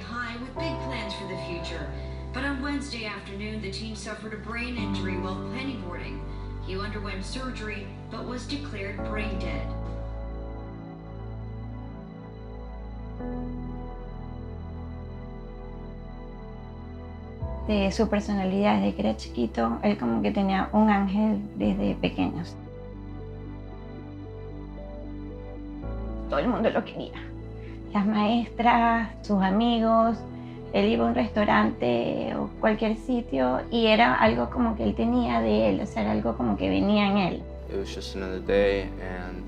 High with big plans for the future. But on Wednesday afternoon, the team suffered a brain injury while pennyboarding. He underwent surgery, but was declared brain dead. De su personalidad desde que era chiquito, él como que tenía un ángel desde pequeños. Todo el mundo lo quería. Las maestras, sus amigos, él iba a un restaurante o cualquier sitio y era algo como que él tenía de él, o sea, era algo como que venía en él. It was just another day and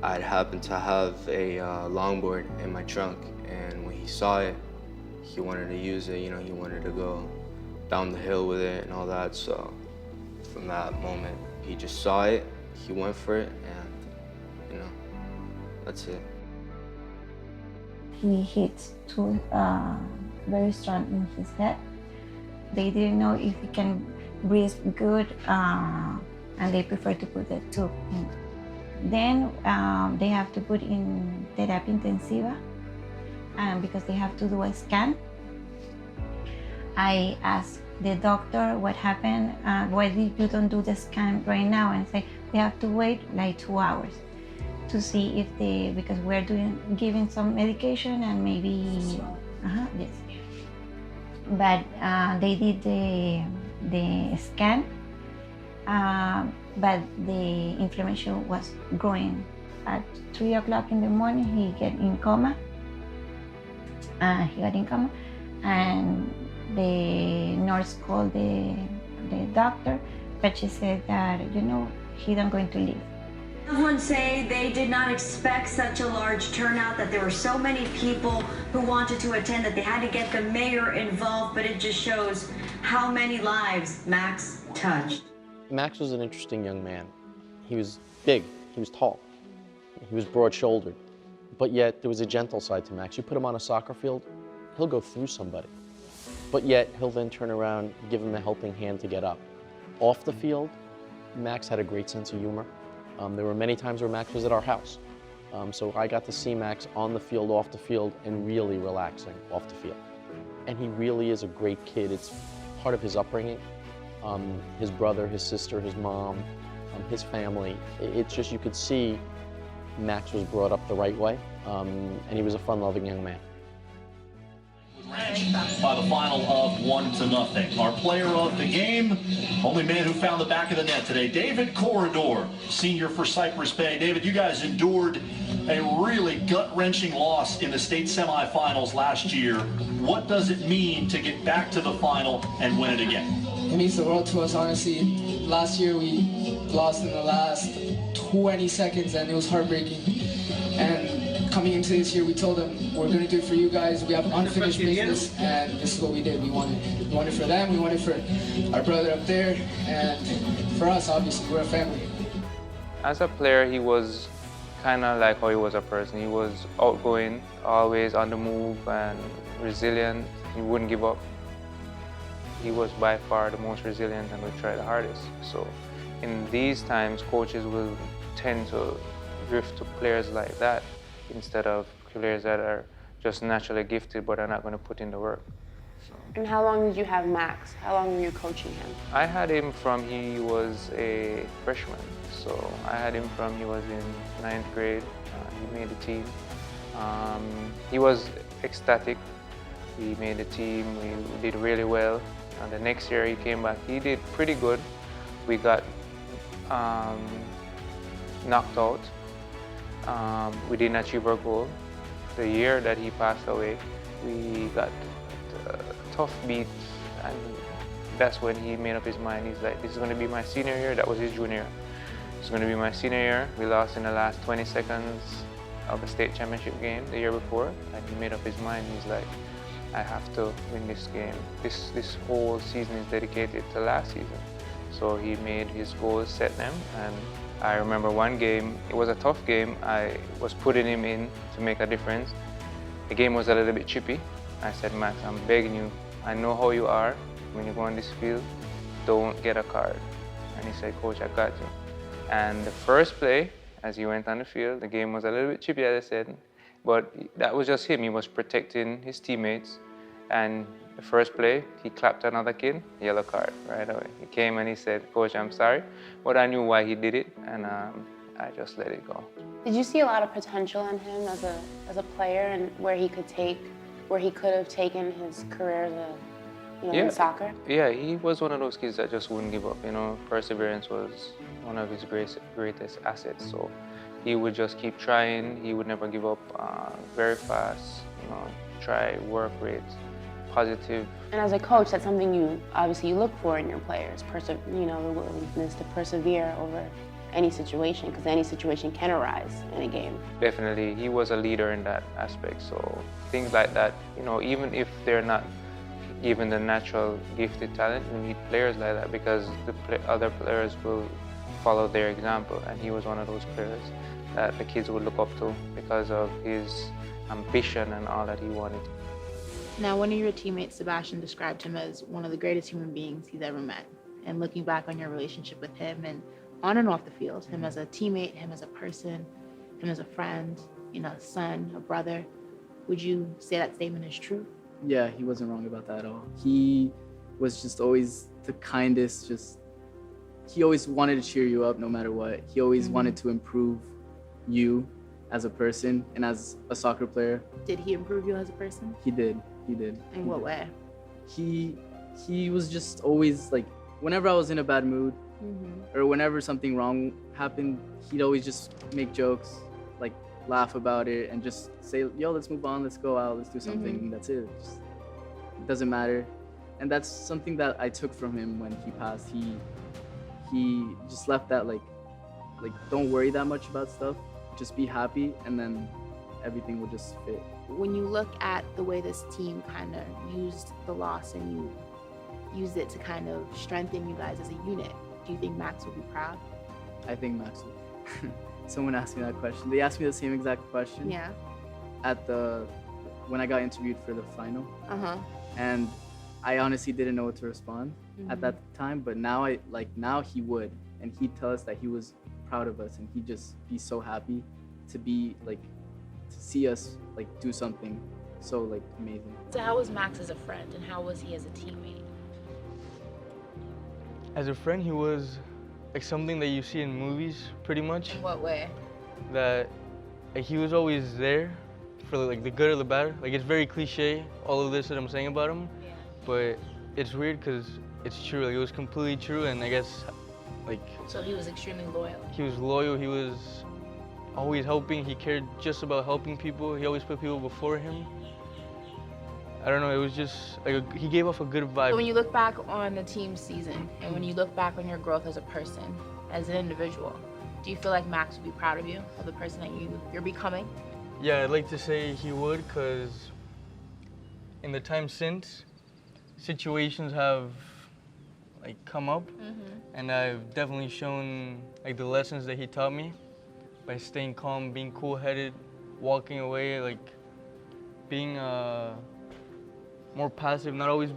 I'd happened to have a longboard in my trunk, and when he saw it, he wanted to use it, you know, he wanted to go down the hill with it and all that, so from that moment, he just saw it, he went for it, and, you know, that's it. He hit two very strong in his head. They didn't know if he can breathe good, and they prefer to put the tube in. Then they have to put in terapia intensiva because they have to do a scan. I asked the doctor what happened, why you don't do the scan right now, and say we have to wait like 2 hours to see if because we're giving some medication and maybe, yes. But they did the scan, but the inflammation was growing. At 3 o'clock in the morning, he got in coma, and the nurse called the doctor, but she said that, you know, he's not going to live. Someone say they did not expect such a large turnout, that there were so many people who wanted to attend that they had to get the mayor involved, but it just shows how many lives Max touched. Max was an interesting young man. He was big, he was tall, he was broad-shouldered, but yet there was a gentle side to Max. You put him on a soccer field, he'll go through somebody, but yet he'll then turn around, give him a helping hand to get up. Off the field, Max had a great sense of humor. There were many times where Max was at our house. So I got to see Max on the field, off the field, and really relaxing off the field. And he really is a great kid. It's part of his upbringing. His brother, his sister, his mom, his family. It's just, you could see Max was brought up the right way, and he was a fun-loving young man. By the final of 1-0. Our player of the game, only man who found the back of the net today, David Corridor, senior for Cypress Bay. David, you guys endured a really gut-wrenching loss in the state semifinals last year. What does it mean to get back to the final and win it again? It means the world to us, honestly. Last year we lost in the last 20 seconds and it was heartbreaking. And coming into this year, we told them, we're going to do it for you guys. We have unfinished business, and this is what we did. We won it. We won it for them, we won it for our brother up there, and for us, obviously, we're a family. As a player, he was kind of like how he was a person. He was outgoing, always on the move, and resilient. He wouldn't give up. He was by far the most resilient and would try the hardest. So in these times, coaches will tend to drift to players like that, instead of players that are just naturally gifted but are not going to put in the work. So. And how long did you have Max? How long were you coaching him? I had him from he was a freshman. So I had him from he was in 9th grade. He made the team. He was ecstatic. He made the team. We did really well. And the next year he came back. He did pretty good. We got knocked out. We didn't achieve our goal. The year that he passed away, we got a tough beat, and that's when he made up his mind. He's like, this is going to be my senior year. That was his junior year. It's going to be my senior year. We lost in the last 20 seconds of a state championship game the year before, and he made up his mind. He's like, I have to win this game. This whole season is dedicated to last season. So he made his goals, set them, and I remember one game, it was a tough game. I was putting him in to make a difference. The game was a little bit chippy. I said, Max, I'm begging you, I know how you are. When you go on this field, don't get a card. And he said, Coach, I got you. And the first play, as he went on the field, the game was a little bit chippy, as I said, but that was just him. He was protecting his teammates. And the first play, he clapped another kid, yellow card right away. He came and he said, Coach, I'm sorry, but I knew why he did it, and I just let it go. Did you see a lot of potential in him as a player, and where he could have taken his career as in soccer? Yeah, he was one of those kids that just wouldn't give up. You know, perseverance was one of his greatest assets. So he would just keep trying. He would never give up. Very fast. You know, try, work rate, positive. And as a coach, that's something you obviously look for in your players. The willingness to persevere over any situation, because any situation can arise in a game. Definitely, he was a leader in that aspect. So things like that, you know, even if they're not even the natural gifted talent, you need players like that, because the other players will follow their example. And he was one of those players that the kids would look up to because of his ambition and all that he wanted. Now, one of your teammates, Sebastian, described him as one of the greatest human beings he's ever met. And looking back on your relationship with him, and on and off the field, him as a teammate, him as a person, him as a friend, a son, a brother, would you say that statement is true? Yeah, he wasn't wrong about that at all. He was just always the kindest, he always wanted to cheer you up no matter what. He always wanted to improve you as a person and as a soccer player. Did he improve you as a person? He did. In what way? He was just always like, whenever I was in a bad mood or whenever something wrong happened, he'd always just make jokes, like laugh about it and just say, yo, let's move on, let's go out, let's do something. And that's it. It doesn't matter. And that's something that I took from him when he passed. He just left that like don't worry that much about stuff, just be happy, and then everything will just fit. When you look at the way this team kind of used the loss and you used it to kind of strengthen you guys as a unit, do you think Max would be proud? I think Max would. Someone asked me that question. They asked me the same exact question. Yeah. When I got interviewed for the final. And I honestly didn't know what to respond at that time, but now he would, and he'd tell us that he was proud of us, and he'd just be so happy to see us do something so amazing. So how was Max as a friend, and how was he as a teammate? As a friend, he was something that you see in movies, pretty much. In what way? That he was always there for the good or the bad. It's very cliche, all of this that I'm saying about him, but it's weird because it's true. It was completely true, and I guess So he was extremely loyal. He was loyal. He was always helping. He cared just about helping people. He always put people before him. I don't know, it was just he gave off a good vibe. So when you look back on the team season, and when you look back on your growth as a person, as an individual, do you feel like Max would be proud of you, of the person that you're becoming? Yeah, I'd like to say he would, because in the time since, situations have come up, and I've definitely shown the lessons that he taught me by staying calm, being cool-headed, walking away, being more passive, not always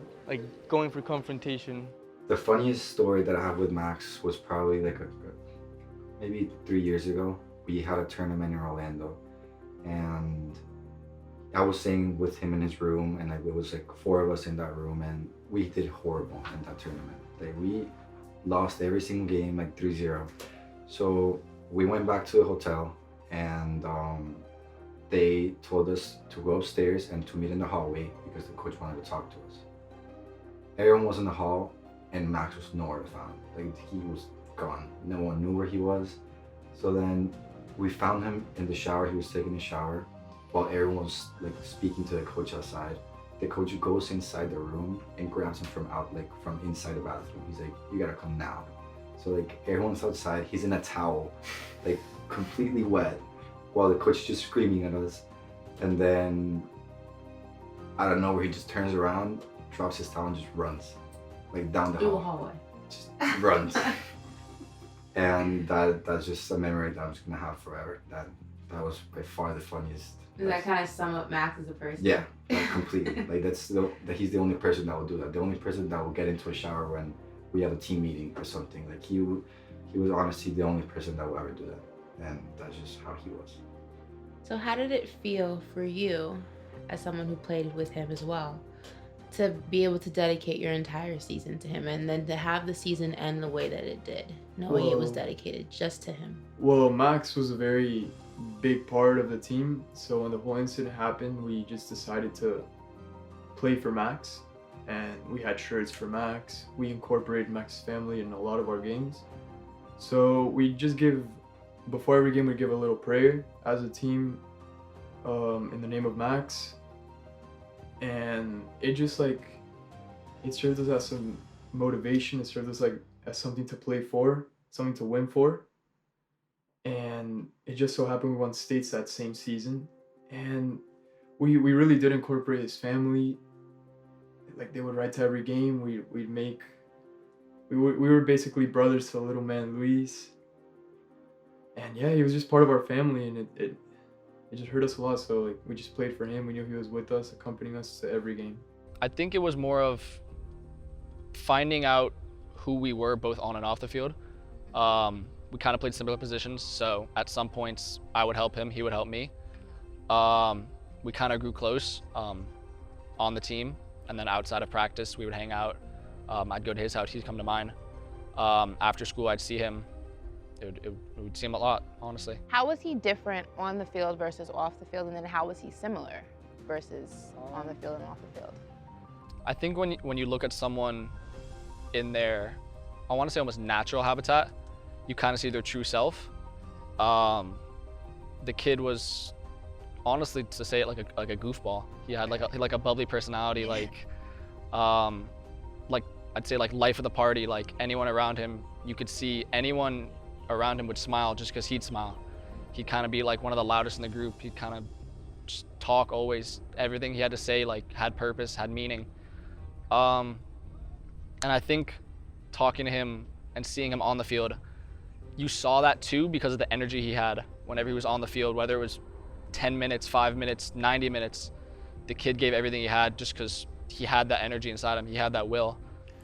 going for confrontation. The funniest story that I have with Max was probably maybe 3 years ago. We had a tournament in Orlando, and I was staying with him in his room, and it was 4 of us in that room, and we did horrible in that tournament. We lost every single game 3-0. So we went back to the hotel, and they told us to go upstairs and to meet in the hallway because the coach wanted to talk to us. Everyone was in the hall, and Max was nowhere to find. He was gone. No one knew where he was. So then we found him in the shower. He was taking a shower while everyone was speaking to the coach outside. The coach goes inside the room and grabs him from inside the bathroom. He's like, "You gotta come now." So like everyone's outside, he's in a towel, like completely wet, while the coach is just screaming at us. And then out of nowhere, he just turns around, drops his towel and just runs, like down the hallway. Just runs. And that's just a memory that I'm just gonna have forever. That was by far the funniest. Does that kind of sum up Max as a person? Yeah, like completely. Like he's the only person that will do that. The only person that will get into a shower when we have a team meeting or something. Like he was honestly the only person that will ever do that, and that's just how he was. So how did it feel for you, as someone who played with him as well, to be able to dedicate your entire season to him, and then to have the season end the way that it did, knowing it was dedicated just to him? Well, Max was a very big part of the team, so when the whole incident happened, we just decided to play for Max, and we had shirts for Max. We incorporated Max's family in a lot of our games. So we just before every game, we give a little prayer as a team in the name of Max. And it just like, it served us as some motivation. It served us like as something to play for, something to win for. And it just so happened we won states that same season. And we really did incorporate his family. Like they would write to every game. We were basically brothers to the little man Luis. And yeah, he was just part of our family, and it just hurt us a lot. So like we just played for him. We knew he was with us, accompanying us to every game. I think it was more of finding out who we were both on and off the field. We kind of played similar positions, so at some points I would help him, he would help me. We kind of grew close on the team, and then outside of practice we would hang out. I'd go to his house, he'd come to mine. After school I'd see him. It would seem a lot, honestly. How was he different on the field versus off the field, and then how was he similar versus on the field and off the field? I think when you look at someone in their, I want to say almost natural habitat, you kind of see their true self. The kid was, honestly, to say it, like a goofball. He had like a bubbly personality, like I'd say like life of the party. Like anyone around him, you could see anyone around him would smile just because he'd smile. He'd kind of be like one of the loudest in the group. He'd kind of just talk always. Everything he had to say like had purpose, had meaning. And I think talking to him and seeing him on the field, you saw that too because of the energy he had whenever he was on the field, whether it was 10 minutes, 5 minutes, 90 minutes. The kid gave everything he had just because he had that energy inside him. He had that will.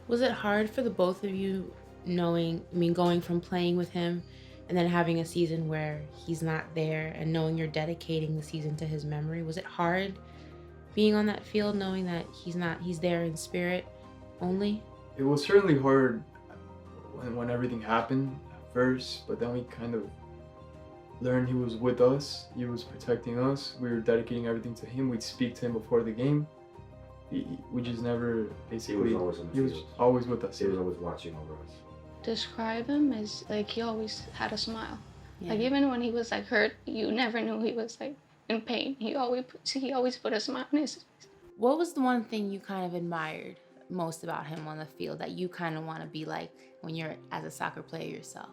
Was it hard for the both of you going from playing with him and then having a season where he's not there and knowing you're dedicating the season to his memory? Was it hard being on that field knowing that he's there in spirit only? It was certainly hard when everything happened at first, but then we kind of learned he was with us, he was protecting us, we were dedicating everything to him. We'd speak to him before the game. We just never basically, he was always on the field. Always with us. He was always watching over us. Describe him as like he always had a smile. Yeah. Like even when he was like hurt, you never knew he was like in pain. He always put a smile on his face. What was the one thing you kind of admired most about him on the field that you kind of want to be like when you're as a soccer player yourself?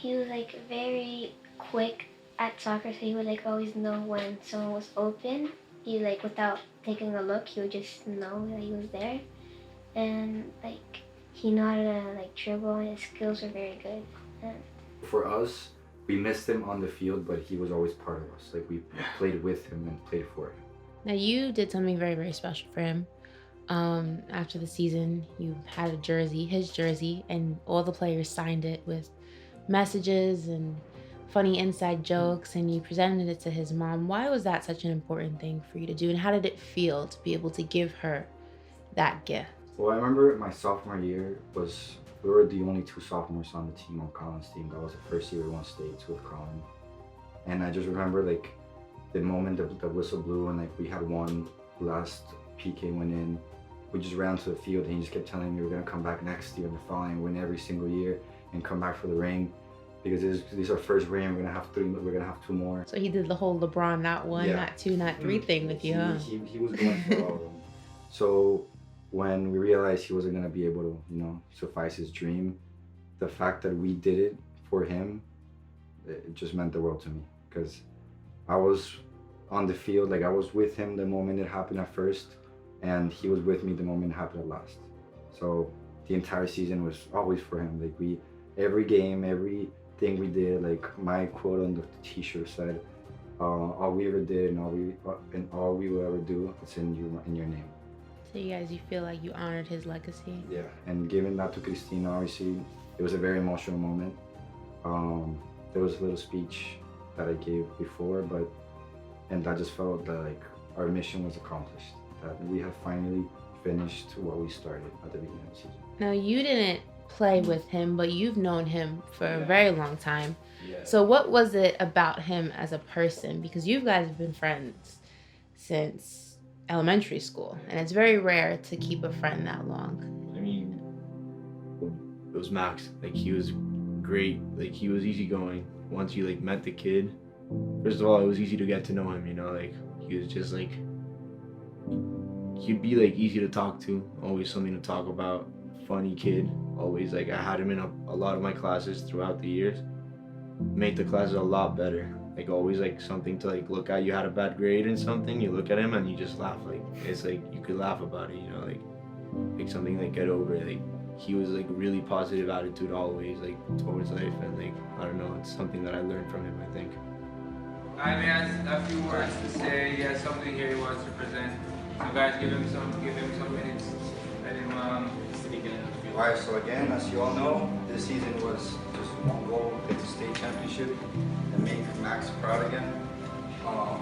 He was like very quick at soccer, so he would like always know when someone was open. He like without taking a look, he would just know that he was there, and like he knew how to like dribble, and his skills were very good. And for us, we missed him on the field, but he was always part of us. Like we played with him and played for him. Now you did something very, very special for him. After the season, you had a jersey, his jersey, and all the players signed it with messages and funny inside jokes, and you presented it to his mom. Why was that such an important thing for you to do, and how did it feel to be able to give her that gift? Well, I remember my sophomore year we were the only two sophomores on the team, on Colin's team. That was the first year we won states with Colin. And I just remember like the moment the whistle blew and like we had won, last PK went in. We just ran to the field and he just kept telling me we're gonna come back next year and the following, win every single year and come back for the ring. Because this is our first ring, we're gonna have two more. So he did the whole LeBron, not one, not two, not three thing with you, huh? He was going for all of them. So when we realized he wasn't gonna be able to, suffice his dream, the fact that we did it for him, it just meant the world to me, because I was on the field, like I was with him the moment it happened at first, and he was with me the moment it happened at last. So the entire season was always for him. Like every game, everything we did, like my quote on the t-shirt said, all we ever did and all we will ever do, it's in your name. So you feel like you honored his legacy? Yeah, and giving that to Christina, obviously, it was a very emotional moment. There was a little speech that I gave before, and I just felt that like our mission was accomplished, that we have finally finished what we started at the beginning of the season. Now, you didn't play with him, but you've known him for a very long time. Yeah. So what was it about him as a person? Because you guys have been friends since elementary school, and it's very rare to keep a friend that long. I mean, it was Max. Like, he was great. Like, he was easygoing. Once you like met the kid, first of all, it was easy to get to know him, you know, like he was just like, he'd be like easy to talk to, always something to talk about, funny kid, always. Like, I had him in a lot of my classes throughout the years, made the classes a lot better, like always like something to like look at. You had a bad grade in something, you look at him and you just laugh, like it's like you could laugh about it, you know, like something like get over it. Like, he was like really positive attitude always, like towards life, and like I don't know, it's something that I learned from him, I think. I has a few words to say. He has something here he wants to present. So guys, give him some minutes. Let him speak in. All right, so again, as you all know, this season was just one goal, get the state championship and make Max proud again. All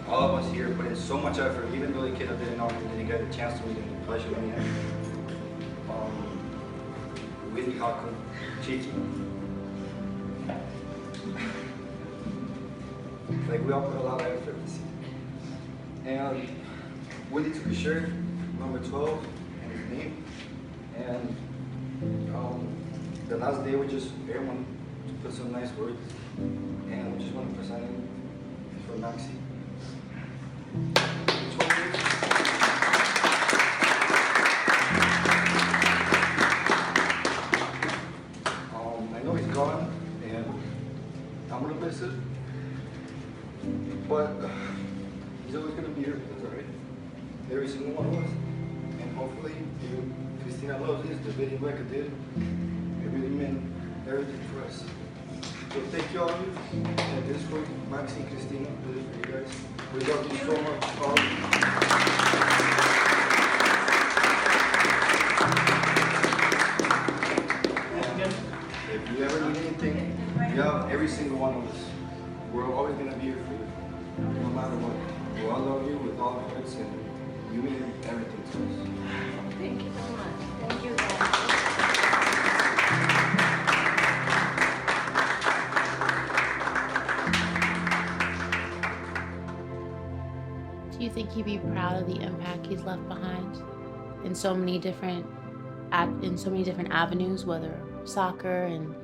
of us here put in so much effort, even though the kid didn't know him, didn't get a chance to meet him, the pleasure of meeting him. Really Haku, Chichi. Like, we all put a lot of effort this season. And Willie took a shirt, number 12, and his name. And the last day, everyone put some nice words. And we just want to present him for Maxi. I know he's gone, and I'm gonna miss it. But he's always gonna be here with us, alright? Every single one of us. And hopefully, even Christina loves this, the video record did. It really meant everything for us. So thank you all of you. And this for Maxi and Christina, this is for you guys. We love you so much, all of you. If you ever need anything, you have every single one of us. We're always gonna be here for you, no matter what. We all love you with all our hearts, and you mean everything to us. Thank you so much. Thank you. Do you think he'd be proud of the impact he's left behind in so many different avenues, whether soccer and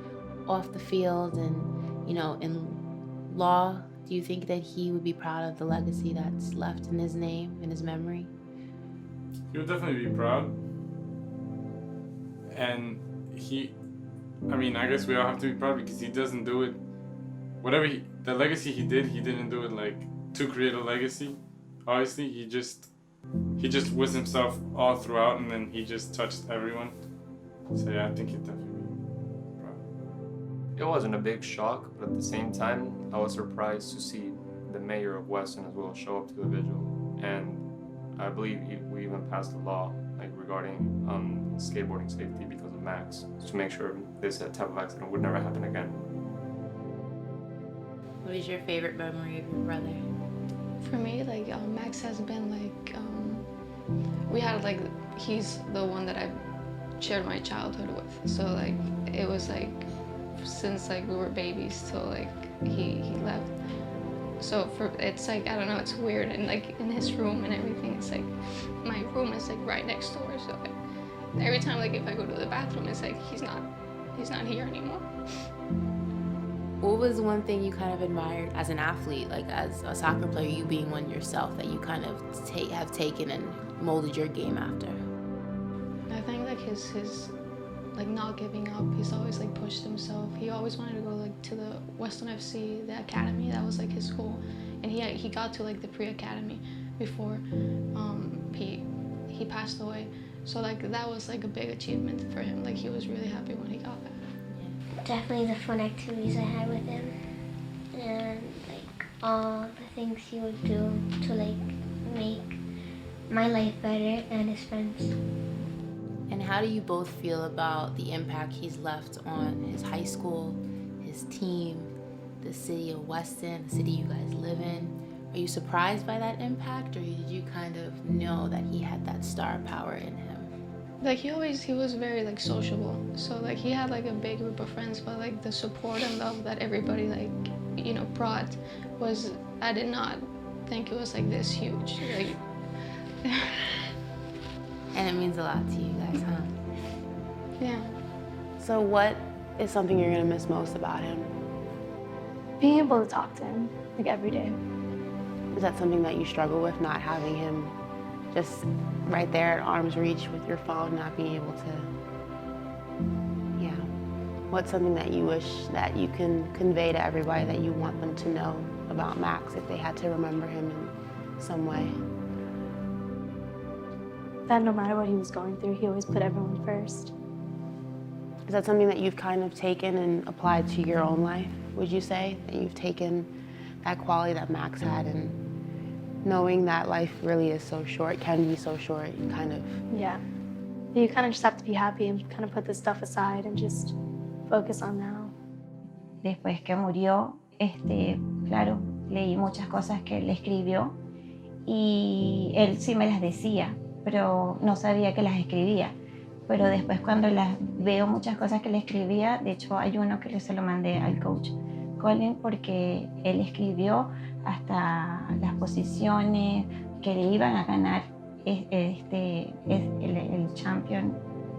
off the field and, you know, in law? Do you think that he would be proud of the legacy that's left in his name, in his memory? He would definitely be proud. And I guess we all have to be proud because he doesn't do it, the legacy he didn't do it like to create a legacy. Obviously, he just was himself all throughout, and then he just touched everyone. So yeah, I think he'd definitely be proud. It wasn't a big shock, but at the same time, I was surprised to see the mayor of Weston as well show up to the vigil. And I believe we even passed a law regarding skateboarding safety because of Max, to make sure this type of accident would never happen again. What is your favorite memory of your brother? For me, Max has been he's the one that I've shared my childhood with. So it was since we were babies till he left. So it's I don't know, it's weird, and in his room and everything, it's my room is right next door. So every time if I go to the bathroom, it's he's not here anymore. What was one thing you kind of admired as an athlete, as a soccer player, you being one yourself, that you kind of have taken and molded your game after? I think his like not giving up. He's always like pushed himself. He always wanted to go like to the Western FC, the academy. That was like his school, and he got to like the pre-academy before he passed away. So like that was like a big achievement for him. Like he was really happy when he got that. Definitely the fun activities I had with him, and like all the things he would do to like make my life better and his friends. And how do you both feel about the impact he's left on his high school, his team, the city of Weston, the city you guys live in? Are you surprised by that impact, or did you kind of know that he had that star power in him? Like he was very like sociable. So like he had like a big group of friends, but like the support and love that everybody like, you know, brought was, I did not think it was like this huge. Like And it means a lot to you guys, huh? Yeah. So what is something you're gonna miss most about him? Being able to talk to him, like every day. Is that something that you struggle with, not having him just right there at arm's reach with your phone, not being able to, yeah. What's something that you wish that you can convey to everybody that you want them to know about Max if they had to remember him in some way? That no matter what he was going through, he always put everyone first. Is that something that you've kind of taken and applied to your own life, would you say? That you've taken that quality that Max had, and knowing that life really is so short, can be so short, you kind of... Yeah. You kind of just have to be happy and kind of put this stuff aside and just focus on now. Después que murió, claro, leí muchas cosas que él escribió y él sí me las decía, pero no sabía que las escribía. Pero después cuando las veo muchas cosas que le escribía, de hecho hay uno que se lo mandé al coach Colin, porque él escribió hasta las posiciones que le iban a ganar el champion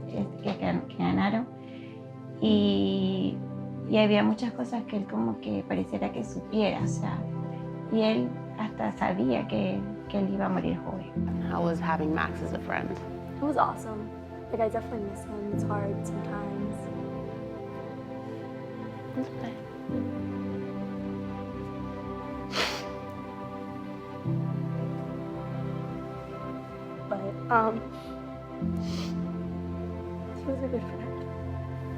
que ganaron, y había muchas cosas que él como que pareciera que supiera, o sea, y él hasta sabía que él iba a morir joven. How was having Max as a friend? It was awesome. Like, I definitely miss him. It's hard sometimes. It's okay. But, he was a good friend.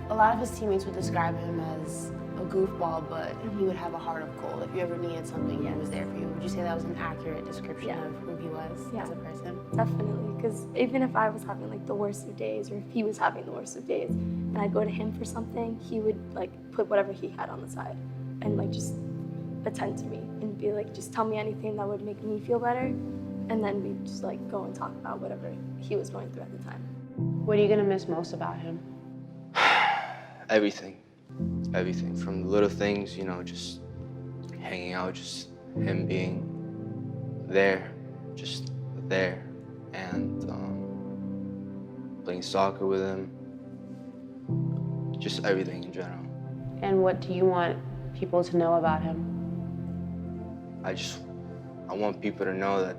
A lot of his teammates would describe him as a goofball, but he would have a heart of gold. If you ever needed something, he was there for you. Would you say that was an accurate description of who he was as a person? Definitely, because even if I was having like the worst of days, or if he was having the worst of days, and I'd go to him for something, he would like put whatever he had on the side and like just attend to me and be like, just tell me anything that would make me feel better, and then we'd just like go and talk about whatever he was going through at the time. What are you gonna miss most about him? Everything. Everything, from the little things, you know, just hanging out, just him being there, just there, and playing soccer with him, just everything in general. And what do you want people to know about him? I want people to know that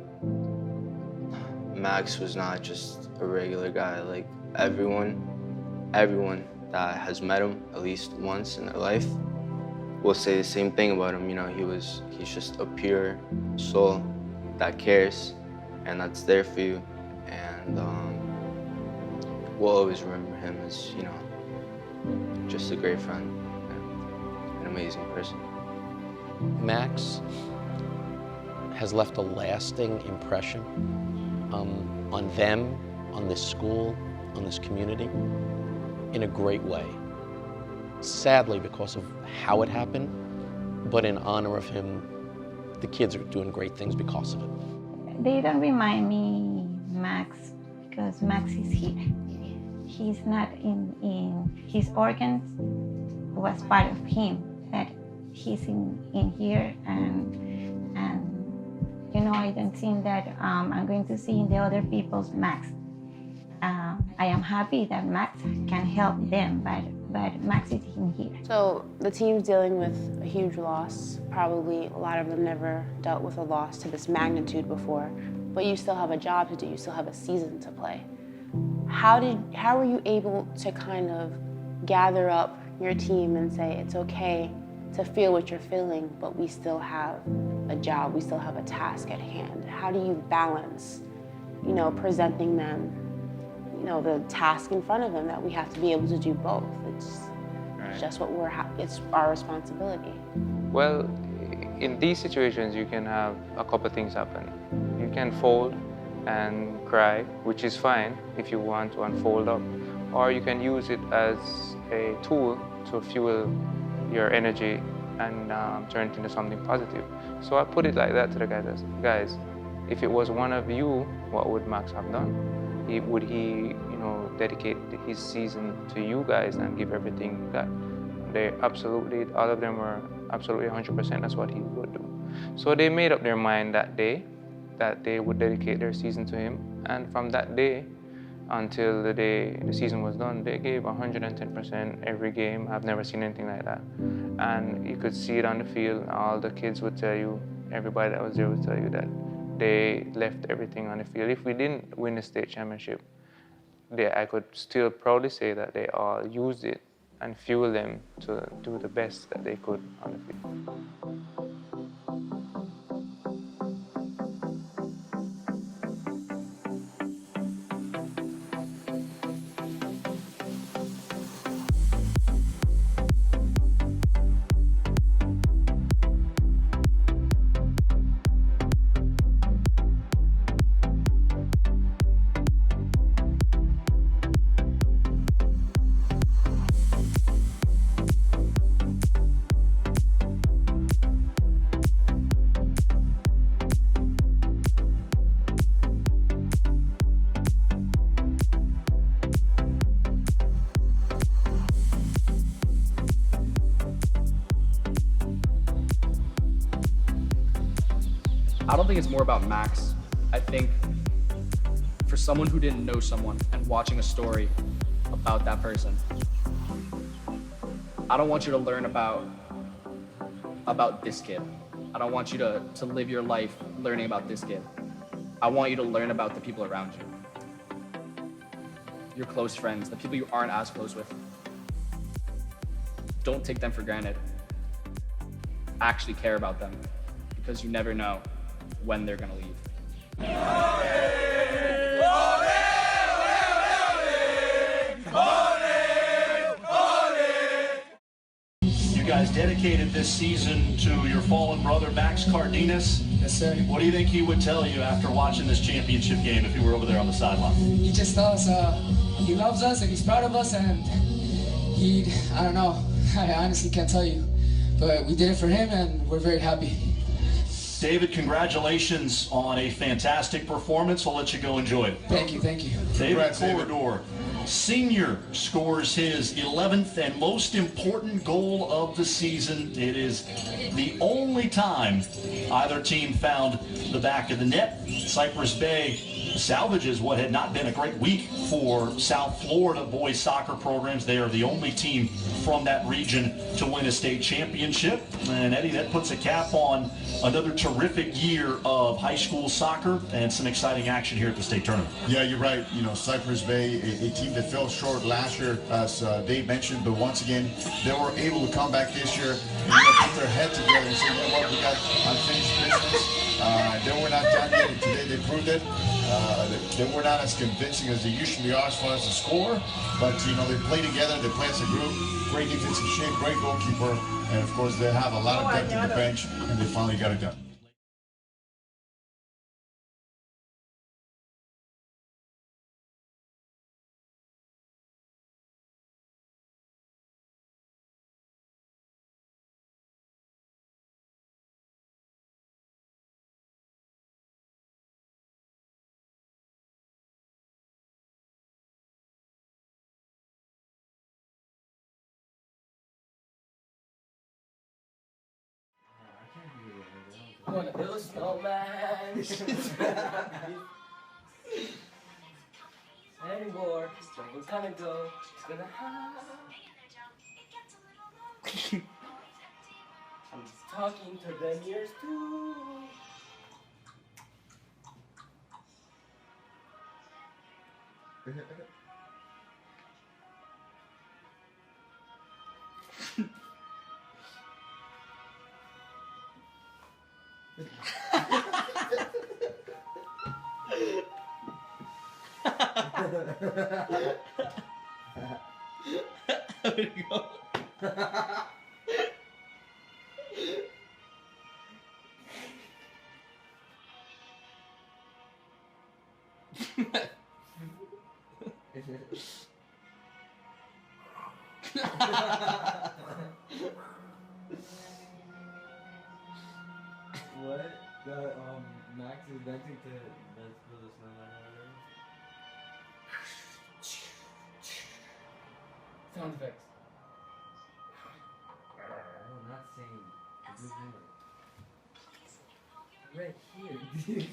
Max was not just a regular guy. Like everyone that has met him at least once in their life will say the same thing about him. You know, he's just a pure soul that cares and that's there for you. And we'll always remember him as, you know, just a great friend and an amazing person. Max has left a lasting impression on them, on this school, on this community, in a great way. Sadly, because of how it happened, but in honor of him, the kids are doing great things because of it. They don't remind me Max because Max is here. He's not in his organs was part of him, that he's in here, and you know, I don't think that I'm going to see in the other people's Max. I am happy that Max can help them, but Max is in here. So the team's dealing with a huge loss. Probably a lot of them never dealt with a loss to this magnitude before, but you still have a job to do, you still have a season to play. How were you able to kind of gather up your team and say it's okay to feel what you're feeling, but we still have a job, we still have a task at hand? How do you balance, presenting them, the task in front of them, that we have to be able to do both? It's just it's our responsibility. Well, in these situations, you can have a couple of things happen. You can fold and cry, which is fine if you want to unfold up, or you can use it as a tool to fuel your energy and turn it into something positive. So I put it like that to the guys, if it was one of you, what would Max have done? Would he, dedicate his season to you guys and give everything that all of them were absolutely 100%, that's what he would do. So they made up their mind that day that they would dedicate their season to him. And from that day until the day the season was done, they gave 110% every game. I've never seen anything like that. And you could see it on the field. All the kids would tell you, everybody that was there would tell you that they left everything on the field. If we didn't win the state championship, I could still proudly say that they all used it and fueled them to do the best that they could on the field. I don't think it's more about Max. I think for someone who didn't know someone and watching a story about that person, I don't want you to learn about this kid. I don't want you to live your life learning about this kid. I want you to learn about the people around you. Your close friends, the people you aren't as close with. Don't take them for granted. Actually care about them, because you never know when they're gonna leave. You guys dedicated this season to your fallen brother, Max Cardenas. Yes, sir. What do you think he would tell you after watching this championship game if he were over there on the sideline? He just tells he loves us and he's proud of us, and I don't know, I honestly can't tell you, but we did it for him and we're very happy. David, congratulations on a fantastic performance. We'll let you go enjoy it. Thank you, thank you. David Corridor, senior, scores his 11th and most important goal of the season. It is the only time either team found the back of the net. Cypress Bay salvages what had not been a great week for South Florida boys soccer programs. They are the only team from that region to win a state championship. And Eddie, that puts a cap on another terrific year of high school soccer and some exciting action here at the state tournament. Yeah, you're right. Cypress Bay, a team that fell short last year, as Dave mentioned, but once again, they were able to come back this year and put their head together and say, you know what, we got unfinished business. They were not done yet, and today they proved it. They were not as convincing as they usually are as far as the score, but they play together, they play as a group. Great defensive shape, great goalkeeper, and of course they have a lot of depth in the bench, and they finally got it done. I'm gonna build a snowman. Anymore, we're gonna go. It's gonna happen. I'm talking to them years too. Where'd he go? What? Max is dancing to Let's Build a Snowman or whatever. Sound effects. I'm not saying. Right here, dude.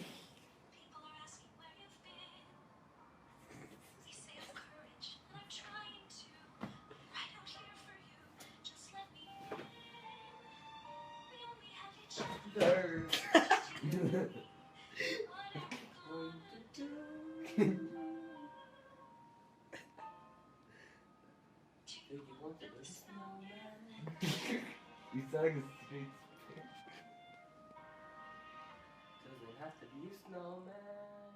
You sound like a street spit. Doesn't have to be a snowman.